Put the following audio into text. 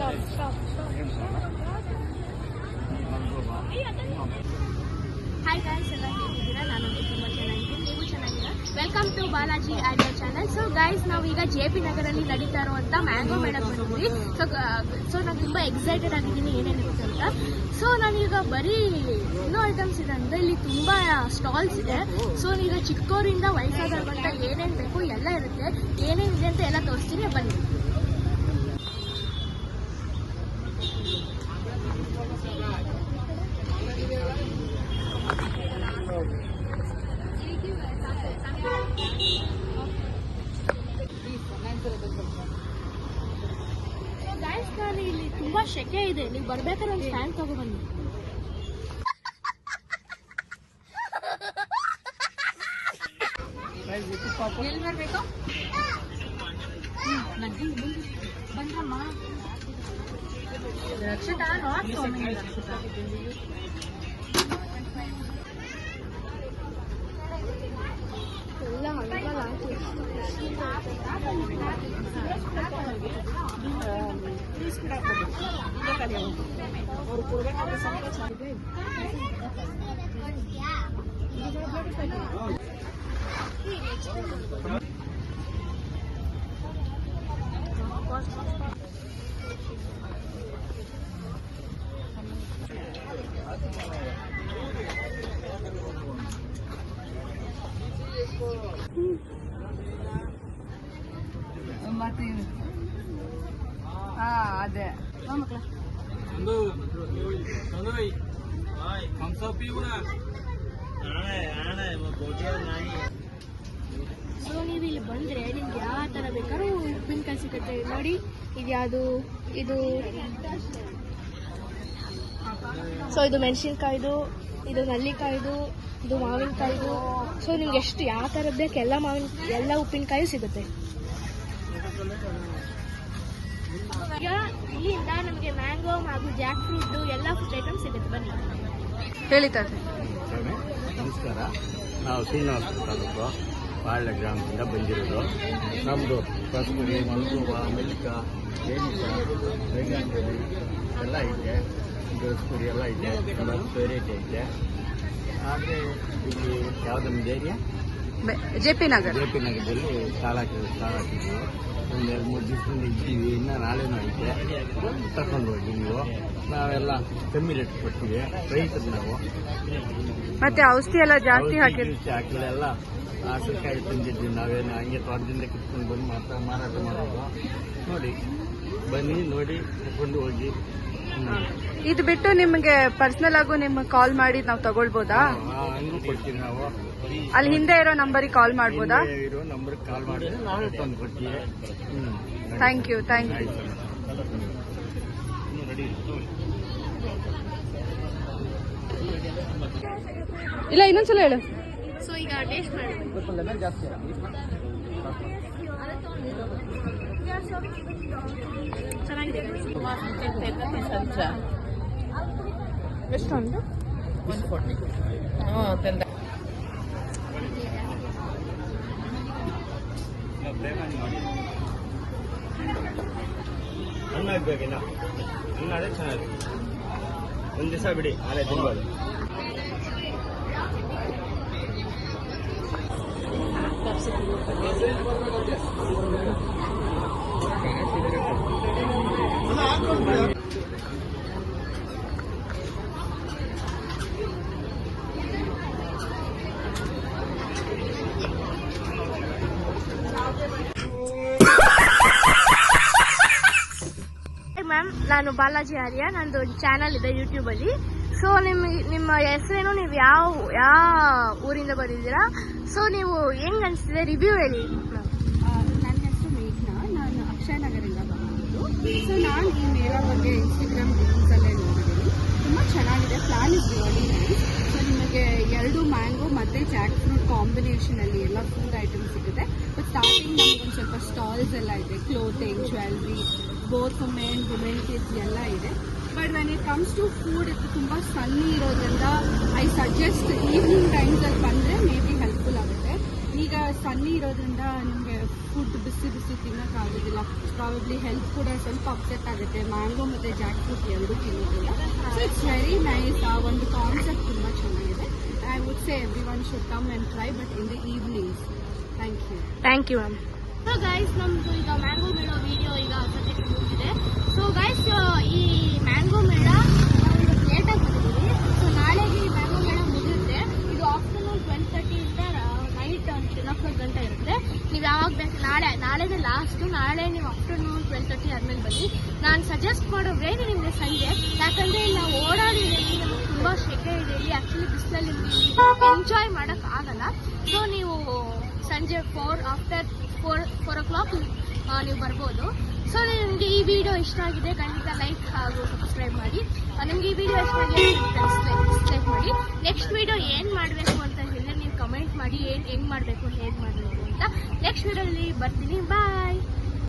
Hi guys, ಎಲ್ಲ ಹೇಗಿದ್ದೀರಾ? ನಾನು ತುಂಬ ಚೆನ್ನಾಗಿದ್ದೀನಿ, ನೀವು ಚೆನ್ನಾಗಿದ್ದೀರಾ? Welcome to Balaji audio channel. So guys, ನಾವೀಗ JP ನಗರಲ್ಲಿ ನಡೀತಾ ಇರುವಂಥ ಮ್ಯಾಂಗೋ ಮೇಳಕ್ಕೆ ಬಂದಿದ್ವಿ. ಸೊ ನಾನು ತುಂಬ ಎಕ್ಸೈಟೆಡ್ ಆಗಿದ್ದೀನಿ ಏನೇನಿರುತ್ತೆ ಅಂತ. ಸೊ ನಾನೀಗ ಬರೀ ಇನ್ನೂ ಐಟಮ್ಸ್ ಇದೆ ಅಂದರೆ ಇಲ್ಲಿ ತುಂಬ ಸ್ಟಾಲ್ಸ್ ಇದೆ. ಸೊ ಈಗ ಚಿಕ್ಕವರಿಂದ ವಯಸ್ಸಾದವ್ರಿಗಂತ ಏನೇನು ಬೇಕು ಎಲ್ಲ ಇರುತ್ತೆ. ಏನೇನಿದೆ ಅಂತ ಎಲ್ಲ ತೋರಿಸ್ತೀನಿ, ಬನ್ನಿ. ಇಲ್ಲಿ ತುಂಬಾ ಶೆಕೆ ಇದೆ, ನೀವು ಬರ್ಬೇಕಾದ್ರೆ ಒಂದು ಫ್ಯಾನ್ ತಗೊಬನ್ನಿ. ಎಲ್ಲಿ ಬರ್ಬೇಕು? ಬಂದ್ರಮ್ಮ ರಕ್ಷಿತಾ, ಎಲ್ಲ ಅದೇ ಮಕ್ಕಳ ಸೊ ನೀವು ಇಲ್ಲಿ ಬಂದರೆ ನಿಮ್ಗೆ ಯಾವ ಥರ ಬೇಕಾದ್ರೂ ಉಪ್ಪಿನಕಾಯಿ ಸಿಗುತ್ತೆ. ನೋಡಿ, ಇದ್ಯಾವುದು ಇದು. ಸೊ ಇದು ಮೆಣಸಿನ್ಕಾಯ್ದು, ಇದು ನಲ್ಲಿಕಾಯ್ದು, ಇದು ಮಾವಿನಕಾಯ್ದು. ಸೊ ನಿಮ್ಗೆ ಎಷ್ಟು ಯಾವ ಥರ ಬೇಕು ಎಲ್ಲ ಉಪ್ಪಿನಕಾಯಿ ಸಿಗುತ್ತೆ. ಈಗ ಇಲ್ಲಿಂದ ನಮಗೆ ಮ್ಯಾಂಗೋ ಹಾಗೂ ಜಾಕ್ ಫ್ರೂಟ್ ಎಲ್ಲ ಫುಡ್ ಐಟಮ್ ಸಿಗುತ್ತೆ. ಬನ್ನಿ ಹೇಳಿತಾರೆ. ನಮಸ್ಕಾರ, ನಾವು ಶ್ರೀನಿವಾಸ ತಾಲೂಕು ಬಾಳೆ ಗ್ರಾಮದಿಂದ ಬಂದಿರೋದು. ನಮ್ಮದು ಕಸ್ತೂರಿ, ಮಲ್ಗೋವ, ಮೆಲ್ಕ, ಏನಿಕ, ಬೆಂಗಾಂಬರಿ ಎಲ್ಲ ಐತೆ. ಕಸ್ತೂರಿ ಎಲ್ಲ ಐತೆ, 10 ವೆರೈಟಿ ಐತೆ. ಹಾಗೆ ಇಲ್ಲಿ ಯಾವ್ದು ನಮ್ಮದು ಏರಿಯಾ JP ನಗರದಲ್ಲಿ ಸಾಲ ಹಾಕಿದ್ವಿ. ಒಂದು 2-3 ದಿವಸದಿಂದ ಇದ್ದೀವಿ. ಇನ್ನು ನಾಳೆನೂ ಐತೆ, ತಗೊಂಡು ಹೋಗಿ ನೀವು. ನಾವೆಲ್ಲ ಕಮ್ಮಿ ರೇಟ್ ಕೊಡ್ತೀವಿ, ರೈತರು ನಾವು. ಮತ್ತೆ ಔಷಧಿ ಎಲ್ಲ ಜಾಸ್ತಿ ಹಾಕಿಲ್ಲ, ಎಲ್ಲ ಹಸಿರುಕಾಯಿ ತಂದಿದ್ವಿ. ನಾವೇನು ಹಂಗೆ ತೋಟದಿಂದ ಕಿತ್ಕೊಂಡು ಬಂದು ಮಾರಾಟ ಮಾಡೋದು. ನೋಡಿ, ಬನ್ನಿ, ನೋಡಿ, ತಗೊಂಡು ಹೋಗಿ. ಇದು ಬಿಟ್ಟು ನಿಮಗೆ ಪರ್ಸನಲ್ ಆಗು ನಿಮ್ಗೆ ಕಾಲ್ ಮಾಡಿ ನಾವು ತಗೊಳ್ಬೋದಾ? ಹಂಗೂ ಕೊಡ್ತೀವಿ ನಾವು. ಅಲ್ಲಿ ಹಿಂದೆ ಇರೋ ನಂಬರಿಗೆ ಕಾಲ್ ಮಾಡ್ಬೋದಾ? ಇರೋ ನಂಬರ್ಗೆ ಕಾಲ್ ಮಾಡಿದ್ರೆ ನಾವೇ ತಂದು ಕೊಡ್ತೀವಿ. Thank you. ಇಲ್ಲ, ಇನ್ನೊಂದ್ಸಲ ಹೇಳು. ಸೊ ಈಗ ಟೇಸ್ಟ್ ಮಾಡಿ ಜಾಸ್ತಿ ಚೆನ್ನಾಗಿದೆ. ಎಷ್ಟೊಂದು ಹಣ್ಣಾಗಬೇಕಿನ್ನ ಹಣ್ಣಾದ್ರೆ ಚೆನ್ನಾಗಿ. ಒಂದು ದಿವಸ ಬಿಡಿ, ಆಲೇ ತಿನ್ಬೋದು. ಮ್ಯಾಮ್, ನಾನು ಬಾಲಾಜಿ ಆರ್ಯ. ನಂದು ಒಂದು ಚಾನಲ್ ಇದೆ ಯೂಟ್ಯೂಬಲ್ಲಿ. ಸೊ ನಿಮ್ಮ ಹೆಸರೇನು, ನೀವು ಯಾವ ಊರಿಂದ ಬಂದಿದ್ದೀರಾ? ಸೊ ನೀವು ಹೆಂಗ್ ಅನಿಸ್ತಿದೆ, ರಿವ್ಯೂ ಹೇಳಿ. ನನ್ನ ಹೆಸರು ಮೇಘ್ನಾ, ನಾನು ಅಕ್ಷಯನಗರಿಂದ ಬಂದಿದ್ದು. ಸೊ ನಾನು ಈ ಮೇಳ ಬಗ್ಗೆ ಇನ್ಸ್ಟಾಗ್ರಾಮ್ ರೀಲ್ಸಲ್ಲೇ ನೋಡಿದ್ದೀನಿ. ತುಂಬ ಚೆನ್ನಾಗಿದೆ. Plan is really nice. So ನಿಮಗೆ 2 ಮ್ಯಾಂಗೋ ಮತ್ತು ಜಾಕ್ ಫ್ರೂಟ್ ಕಾಂಬಿನೇಷನಲ್ಲಿ ಎಲ್ಲ ಫುಡ್ ಐಟಮ್ಸ್ ಸಿಗುತ್ತೆ. ಬಟ್ ಸ್ಟಾರ್ಟಿಂಗ್ ನಮಗೊಂದು ಸ್ವಲ್ಪ ಸ್ಟಾಲ್ಸ್ ಎಲ್ಲ ಇದೆ, clothing, jewellery, both for men, women, kids ಎಲ್ಲ ಇದೆ. But when it comes to food, ಇದು ತುಂಬ ಸನ್ನಿ ಇರೋದ್ರಿಂದ ಐ ಸಜೆಸ್ಟ್ ಈವ್ನಿಂಗ್ ಟೈಮ್ಸಲ್ಲಿ ಬಂದರೆ ಮೇ ಬಿ ಹೆಲ್ಪ್ಫುಲ್ ಆಗುತ್ತೆ. ಈಗ ಸನ್ನಿ ಇರೋದ್ರಿಂದ ನಿಮಗೆ ಫುಡ್ ಬಿಸಿ ಬಿಸಿ ತಿನ್ನೋಕ್ಕಾಗೋದಿಲ್ಲ. ಪ್ರಾಬಬ್ಲಿ ಹೆಲ್ತ್ ಕೂಡ ಸ್ವಲ್ಪ ಅಪ್ಸೆಟ್ ಆಗುತ್ತೆ ಮ್ಯಾಂಗೋ ಮತ್ತು ಜಾಕ್ ಫ್ರೂಟ್ ಎರಡು ತಿನ್ನೋದಿಲ್ಲ. So it's very nice. ಆ ಒಂದು ಕಾನ್ಸೆಪ್ಟ್ ತುಂಬ ಚೆನ್ನಾಗಿದೆ. I would say everyone should come and try but in the evenings. Thank you ma'am. So guys ನಮ್ಮದು ಈಗ ಮ್ಯಾಂಗೋ ಮೇಳ ವಿಡಿಯೋ ಈಗ ಸದ್ಯಕ್ಕೆ ಮುಗಿದಿದೆ. ಸೊ ಗೈಸ್ ಈ ಮ್ಯಾಂಗೋ ಮೇಳ ನಾವು ಇವತ್ತು ಲೇಟಾಗಿ ಬಂದಿದ್ದೀವಿ. ಸೊ ನಾಳೆಗೆ ಈ ಮ್ಯಾಂಗೋ ಮೇಳ ಮುಗಿಯುತ್ತೆ. ಇದು ಆಫ್ಟರ್ನೂನ್ 12:30 ನೈಟ್ 10 ಗಂಟೆ ಇರುತ್ತೆ. ನೀವು ಯಾವಾಗ ಬೇಕು ನಾಳೆನೇ ಲಾಸ್ಟು. ನಾಳೆ ನೀವು ಆಫ್ಟರ್ನೂನ್ 12:30 ಆದಮೇಲೆ ಬನ್ನಿ. ನಾನು ಸಜೆಸ್ಟ್ ಮಾಡೋ ವೇನೆ ನಿಮಗೆ ಸಂಜೆ, ಯಾಕಂದರೆ ಇಲ್ಲಿ ನಾವು ಓಡಾಡಿದಲ್ಲಿ ನಮಗೆ ತುಂಬ ಶೆಕೆ ಇದೆ. ಇಲ್ಲಿ ಆ್ಯಕ್ಚುಲಿ ಬಿಸಿಲಲ್ಲಿ ನಿಮಗೆ ಎಂಜಾಯ್ ಮಾಡೋಕ್ಕಾಗಲ್ಲ. ಸೊ ನೀವು ಸಂಜೆ ಆಫ್ಟರ್ 4 o'clock ನೀವು ಬರ್ಬೋದು. ಸೊ ನಿಮಗೆ ಈ ವಿಡಿಯೋ ಇಷ್ಟ ಆಗಿದೆ ಖಂಡಿತ ಲೈಕ್ ಹಾಗೂ ಸಬ್ಸ್ಕ್ರೈಬ್ ಮಾಡಿ. ನಿಮಗೆ ಈ ವಿಡಿಯೋ ಇಷ್ಟ ಆಗಿದೆ ಡಿಸ್ಲೈಕ್ ಮಾಡಿ. ನೆಕ್ಸ್ಟ್ ವಿಡಿಯೋ ಏನು ಮಾಡಬೇಕು ಅಂತ ಹೇಳಿದ್ರೆ ನೀವು ಕಮೆಂಟ್ ಮಾಡಿ, ಹೆಂಗೆ ಮಾಡಬೇಕು ಹೇಗೆ ಮಾಡಬೇಕು ಅಂತ. ನೆಕ್ಸ್ಟ್ ವಿಡಿಯೋದಲ್ಲಿ ಬರ್ತೀನಿ. ಬಾಯ್.